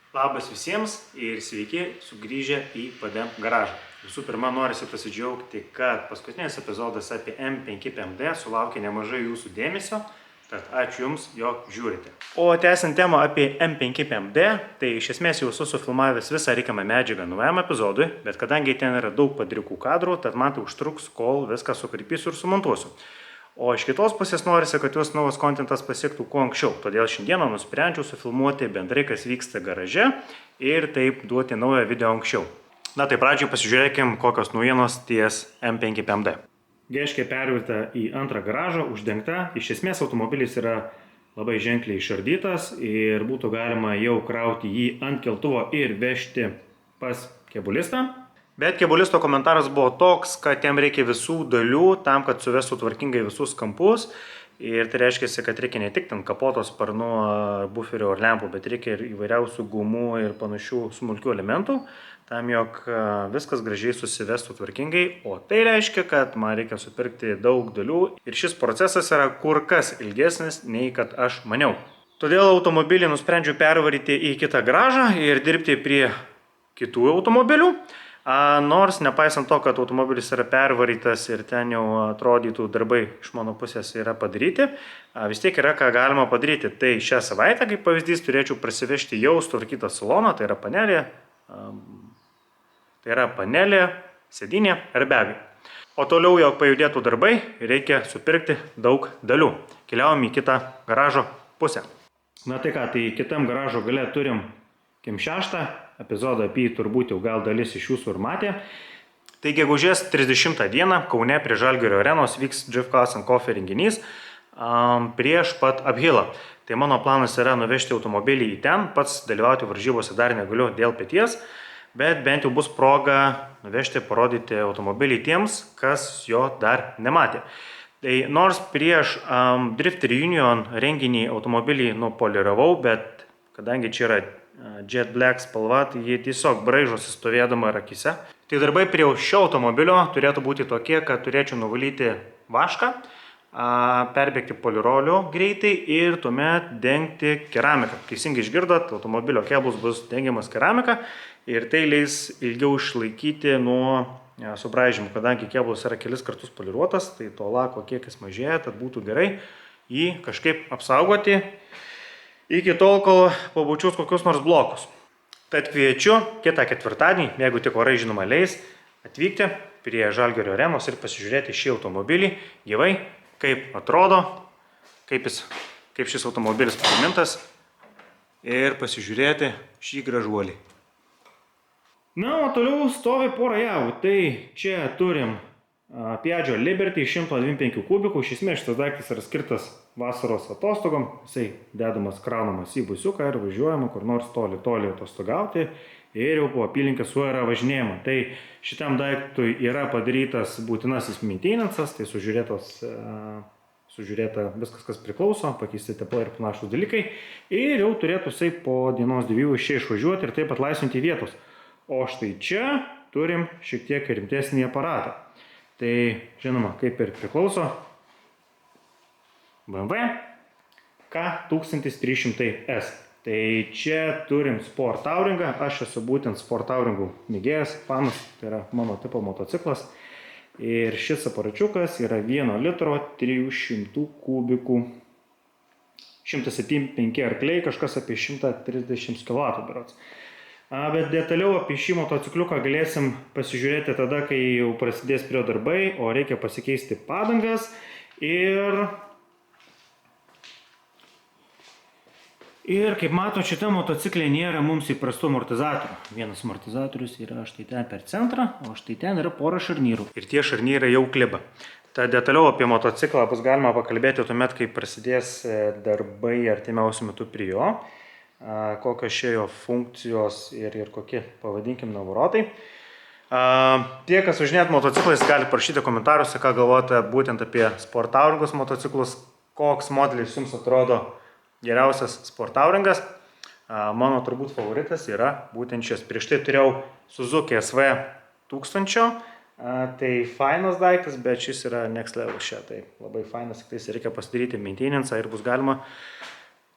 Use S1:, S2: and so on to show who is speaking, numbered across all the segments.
S1: Labas visiems ir sveiki sugrįžę į PDM garažą. Visų pirma, norisi pasidžiaugti, kad paskutinis epizodas apie M5 PMD sulaukė nemažai jūsų dėmesio, tad ačiū Jums, jog žiūrite. O tęsiant temą apie M5 PMD, tai iš esmės jau esu sufilmavęs visą reikiamą medžiagą naujam epizodui, bet kadangi ten yra daug padrikų kadrų, tad man tai užtruks, kol viską sukrypysiu ir sumontuosiu. O iš kitos pusės norisi, kad Jūs naujas kontentas pasiektų kuo anksčiau. Todėl šiandieną nusprendžiau sufilmuoti bendrai, kas vyksta garaže ir taip duoti naują video anksčiau. Na tai pradžiai pasižiūrėkim, kokios naujienos ties M5 PMD. Geškė pervirta į antrą garažą, uždengta. Iš esmės automobilis yra labai ženkliai išardytas ir būtų galima jau krauti jį ant keltuvo ir vežti pas kebulistą. Bet kebulisto komentaras buvo toks, kad jam reikia visų dalių tam, kad suvestų tvarkingai visus kampus. Ir tai reiškia, kad reikia ne tik ten kapoto sparnų, buferio ar lempų, bet reikia ir įvairiausių gumų ir panašių smulkių elementų, tam, jog viskas gražiai susivestų tvarkingai. O tai reiškia, kad man reikia supirkti daug dalių ir šis procesas yra kur kas ilgesnis, nei kad aš maniau. Todėl automobilį nusprendžiau pervaryti į kitą garažą ir dirbti prie kitų automobilių. Nors nepaisant to, kad automobilis yra pervarytas ir ten jau atrodytų darbai iš mano pusės yra padaryti, vis tiek yra ką galima padaryti. Tai šią savaitę, kaip pavyzdys, turėčiau prasivežti jau sutvarkytą saloną, tai yra panelė, sėdynė ir begai. O toliau, jog pajudėtų darbai, reikia supirkti daug dalių. Keliavom į kitą garažo pusę. Na tai ką, tai kitam garažo gale turim Kim 6 epizodą apie jį turbūt jau gal dalis iš jūsų ir matė. Tai gegužės 30 dieną Kaune prie Žalgirio arenos vyks Drift Cars & Coffee renginys prieš pat Uphillą. Tai mano planas yra nuvežti automobilį į ten, pats dalyvauti varžybose dar negaliu dėl peties, bet bent jau bus proga nuvežti, parodyti automobilį tiems, kas jo dar nematė. Tai nors prieš Drift Reunion renginį automobilį nupoliravau, bet kadangi čia yra Jet Black spalva, tai jie tiesiog braižosi stovėdama ir akise. Tai darbai prie šio automobilio turėtų būti tokie, kad turėčiau nuvalyti vašką, perbėgti poliroliu greitai ir tuomet dengti keramiką. Teisingai išgirdot, automobilio kėbulas bus dengiamas keramika ir tai leis ilgiau išlaikyti nuo subraižymų. Kadangi kėbulas yra kelis kartus poliruotas, tai to lako kiekis mažėja, tad būtų gerai jį kažkaip apsaugoti iki tol, kol pabučius kokius nors blokus. Tad kviečiu kitą ketvirtadienį, jeigu tik orai žinoma leis, atvykti prie Žalgirio arenos ir pasižiūrėti šį automobilį gyvai, kaip atrodo, kaip šis automobilis pagamintas ir pasižiūrėti šį gražuolį. Na, o toliau stovi pora javų. Tai čia turim Piaggio Liberty 125 kubikų. Iš esmės šitas daiktas yra skirtas vasaros atostogom. Jisai dedamas, kraunamas į busiuką ir važiuojama kur nors toli atostogauti ir jau po apylinkę su yra važinėjama. Tai šitam daiktui yra padarytas būtinasis maintenance'as, tai sužiūrėta viskas, kas priklauso, pakeisti teplai ir panašūs dalykai. Ir jau turėtų jisai po dienos dviejų iš čia išvažiuoti ir taip atlaisvinti vietos. O štai čia turim šiek tiek rimtesnį aparatą. Tai, žinoma, kaip ir priklauso BMW K1300S. Tai čia turim Sport Touringą. Aš esu būtent Sport Touringų mėgėjas, fanas, tai yra mano tipo motociklas. Ir šis aparačiukas yra 1 litro 300 kubikų, 175 arkliai, kažkas apie 130 kW berods. Bet detaliau apie šį motocikliuką galėsim pasižiūrėti tada, kai jau prasidės prie darbai, o reikia pasikeisti padangas ir kaip mato, šitą motociklė nėra mums įprastų amortizatorių. Vienas amortizatorius yra štai ten per centrą, o štai ten yra pora šarnyrų. Ir tie šarnyrai jau kliba. Tad detaliau apie motociklą bus galima pakalbėti tuomet, kai prasidės darbai artimiausiu metu prie jo. Kokios čia jo funkcijos ir kokie, pavadinkim, navorotai. Tie, kas važinėt motociklais, gali parašyti komentaruose, ką galvojate būtent apie Sport Touringus motociklus, koks modelis jums atrodo geriausias Sport Touringas. Mano turbūt favoritas yra būtent šis. Prieš tai turėjau Suzuki SV 1000, tai fainas daiktas, bet šis yra next level čia. Tai labai fainas, tik reikia pasidaryti maintenance ir bus galima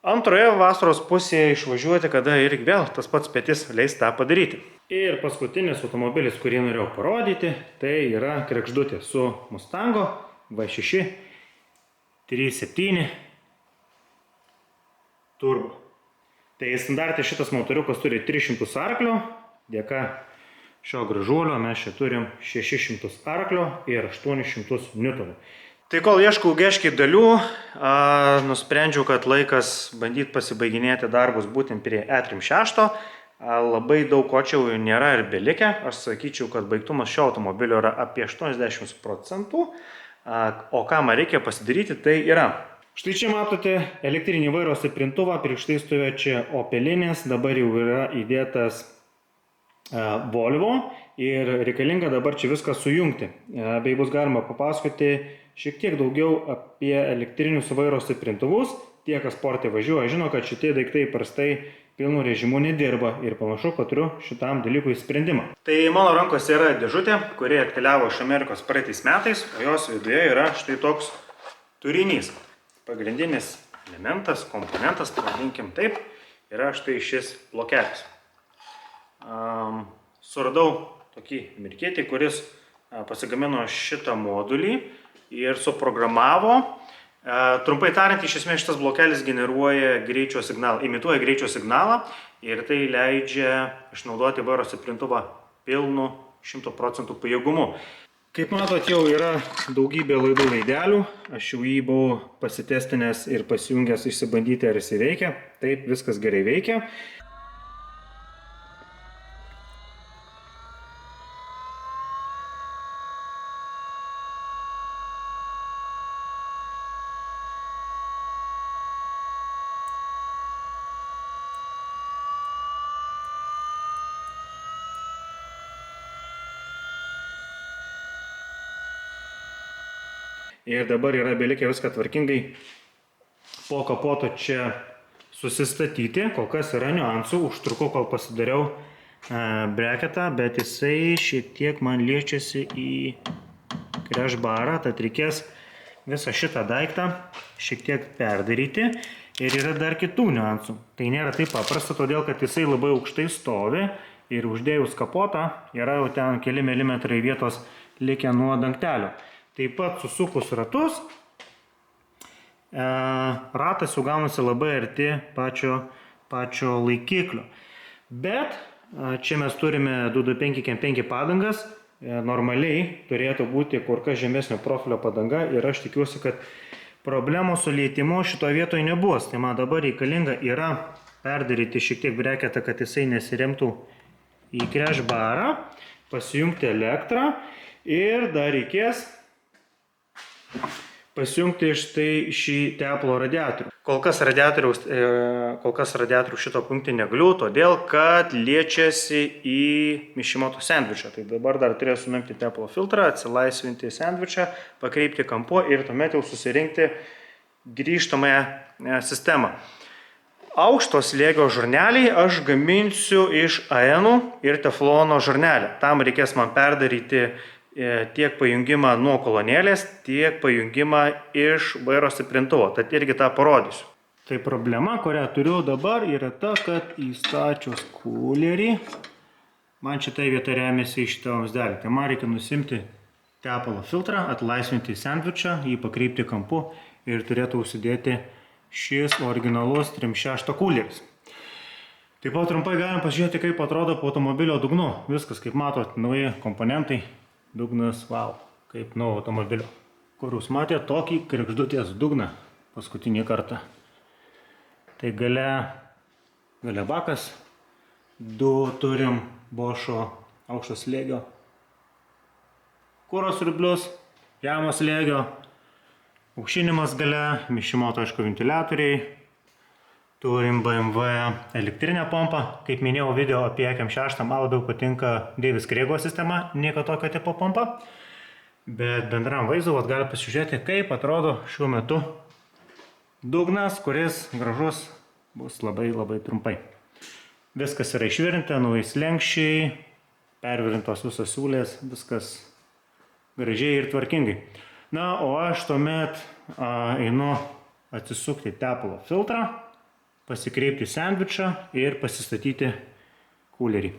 S1: Antroje vasaros pusėje išvažiuoti, kada ir vėl tas pats petis leis tą padaryti. Ir paskutinis automobilis, kurį norėjau parodyti, tai yra kregždutė su Mustango V6 3.7 turbo. Tai standartai šitas motoriukas turi 300 arklio, dėka šio gražuolio mes čia turim 600 arklio ir 800 Newtonų. Tai kol ieškau geškiai dalių, nusprendžiau, kad laikas bandyti pasibaiginėti darbus būtent prie E36. Labai daug ko čia jau nėra ir belikę. Aš sakyčiau, kad baigtumas šio automobilio yra apie 80%. O ką man reikia pasidaryti, tai yra. Štai čia matote elektrinį vairo stiprintuvą, prieš tai stovėjo čia Opelinis, dabar jau yra įdėtas Volvo ir reikalinga dabar čia viską sujungti. Bei bus galima papasakoti šiek tiek daugiau apie elektrinius vairo stiprintuvus. Tie, kas sporte važiuoja, žino, kad šitie daiktai prastai pilnu režimu nedirba ir panašu, kad turiu šitam dalykui sprendimą. Tai mano rankose yra dėžutė, kuri atkeliavo iš Amerikos praeitais metais, o jos viduje yra štai toks turinys. Pagrindinis elementas, komponentas, pavadinkim taip, yra štai šis blokelis. Suradau tokį amerikietį, kuris pasigamino šitą modulį ir suprogramavo. Trumpai tariant, iš esmės šitas blokelis generuoja greičio signalą, imituoja greičio signalą ir tai leidžia išnaudoti vairo stiprintuvą pilnu 100% pajėgumu. Kaip matot, jau yra daugybė laidų laidelių, aš jau jį buvau pasitestinęs ir pasijungęs išsibandyti, ar jis veikia. Taip, viskas gerai veikia. Ir dabar yra belikę viską tvarkingai po kapoto čia susistatyti. Kol kas yra niuansų, užtruko, kol pasidariau breketą, bet jisai šiek tiek man liečiasi į crash barą, tad reikės visą šitą daiktą šiek tiek perdaryti. Ir yra dar kitų niuansų. Tai nėra taip paprasta, todėl kad jisai labai aukštai stovi ir uždėjus kapotą yra jau ten keli milimetrai vietos likę nuo dangtelio. Taip pat susukus ratus, ratas jau gaunasi labai arti pačio laikiklio. Bet čia mes turime 225 padangas, normaliai turėtų būti kur kas žemesnio profilio padanga ir aš tikiuosi, kad problemos su lietimu šitoje vietoje nebus. Tai man dabar reikalinga yra perdaryti šiek tiek breketą, kad jisai nesiremtų į crash barą, pasijungti elektrą ir dar reikės pasijungti štai šį teplo radiatorių. Kol kas radiatorių šito punkte negaliu, todėl kad liečiasi į Mishimoto sandvičą. Tai dabar dar turėsiu sunuimti teplo filtrą, atsilaisvinti sandvičą, pakreipti kampu ir tuomet jau susirinkti grįžtamąją sistemą. Aukšto slėgio žarnelį aš gaminsiu iš AN ir teflono žarnelį. Tam reikės man perdaryti tiek pajungimą nuo kolonėlės, tiek pajungimą iš vairo stiprintuvo. Tad irgi tą parodysiu. Tai problema, kurią turiu dabar, yra ta, kad įstačius kulerį, man šitai vieta remiasi į šitą vamzdelį. Tai man reikia nusimti tepalo filtrą, atlaisvinti sandvičą, jį pakreipti kampu ir turėtų užsidėti šis originalus 3.6 kuleris. Taip pat trumpai galim pasižiūrėti, kaip atrodo po automobilio dugnu. Viskas, kaip matot, nauji komponentai. Dugnas, wow, kaip nuo automobilio. Kur jūs matėte tokį kregždutės dugną paskutinį kartą. Tai gale bakas. Du turim Boscho aukšto slėgio kuro siurblius, žemo slėgio, aušinimas gale, Mishimoto aišku ventiliatoriai. Turim BMW elektrinę pompą. Kaip minėjau video apie EM6, man labiau patinka Davis Kriego sistema, nieko tokio tipo pompa. Bet bendram vaizdu gali pasižiūrėti, kaip atrodo šiuo metu dugnas, kuris gražus bus labai trumpai. Viskas yra išvirinta, nauji slenkščiai, pervirintos visos siūlės, viskas gražiai ir tvarkingai. Na, o aš tuomet einu atsisukti tepalo filtrą. pasikreipti sandvičą ir pasistatyti kulerį.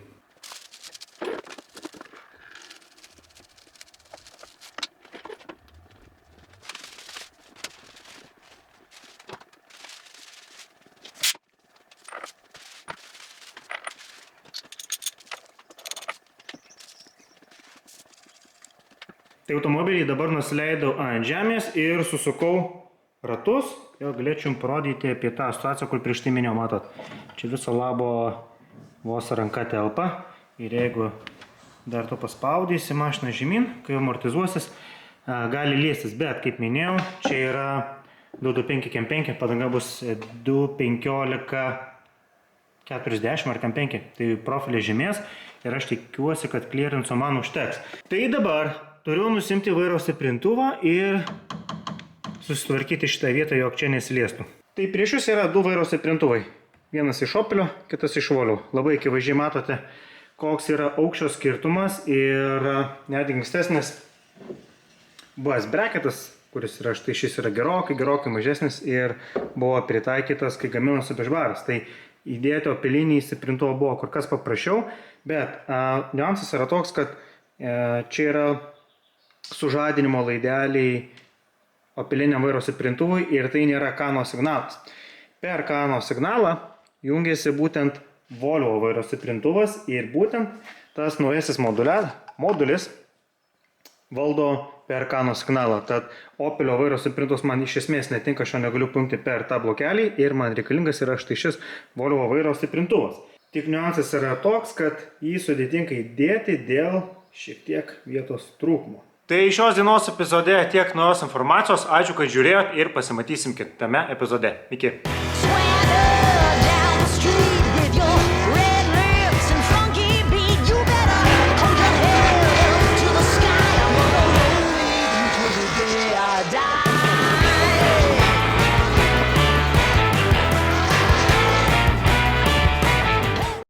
S1: Tai automobilį dabar nusileidau ant žemės ir susukau ratus. Jau galėčiau parodyti apie tą situaciją, kur prieš tai minėjau, matot. Čia viso labo vos ranka telpa. Ir jeigu dar to paspaudysi mašiną žemyn, kai amortizuosis, gali liestis. Bet, kaip minėjau, čia yra 225 padanga bus 215 40 ar 5. Tai profilė žemės ir aš tikiuosi, kad klierinso man užteks. Tai dabar turiu nusimti vairo stiprintuvą ir susitvarkyti šitą vietą, jog čia nesiliestų. Tai prieš jūs yra 2 vairo stiprintuvai. Vienas iš Opelio, kitas iš Volvo. Labai akivaizdžiai matote, koks yra aukščio skirtumas ir netgi ankstesnis buvęs braketas, kuris yra štai šis yra gerokai mažesnis ir buvo pritaikytas, kai gaminosi Bežvaras. Tai įdėti opelinį stiprintuvą buvo kur kas paprasčiau, bet niuansas yra toks, kad čia yra sužadinimo laideliai opeliniam vairo stiprintuvui ir tai nėra kano signalas. Per kano signalą jungiasi būtent Volvo vairo stiprintuvas ir būtent tas naujasis modulis valdo per kano signalą. Tad Opelio vairo stiprintuvas man iš esmės netinka, aš jo negaliu pajungti per tą blokelį ir man reikalingas yra štai šis Volvo vairo stiprintuvas. Tik niuansas yra toks, kad jį sudėtinga įdėti dėl šiek tiek vietos trūkumo. Tai šios dienos epizode tiek naujos informacijos. Ačiū, kad žiūrėjot ir pasimatysim kitame epizode. Iki.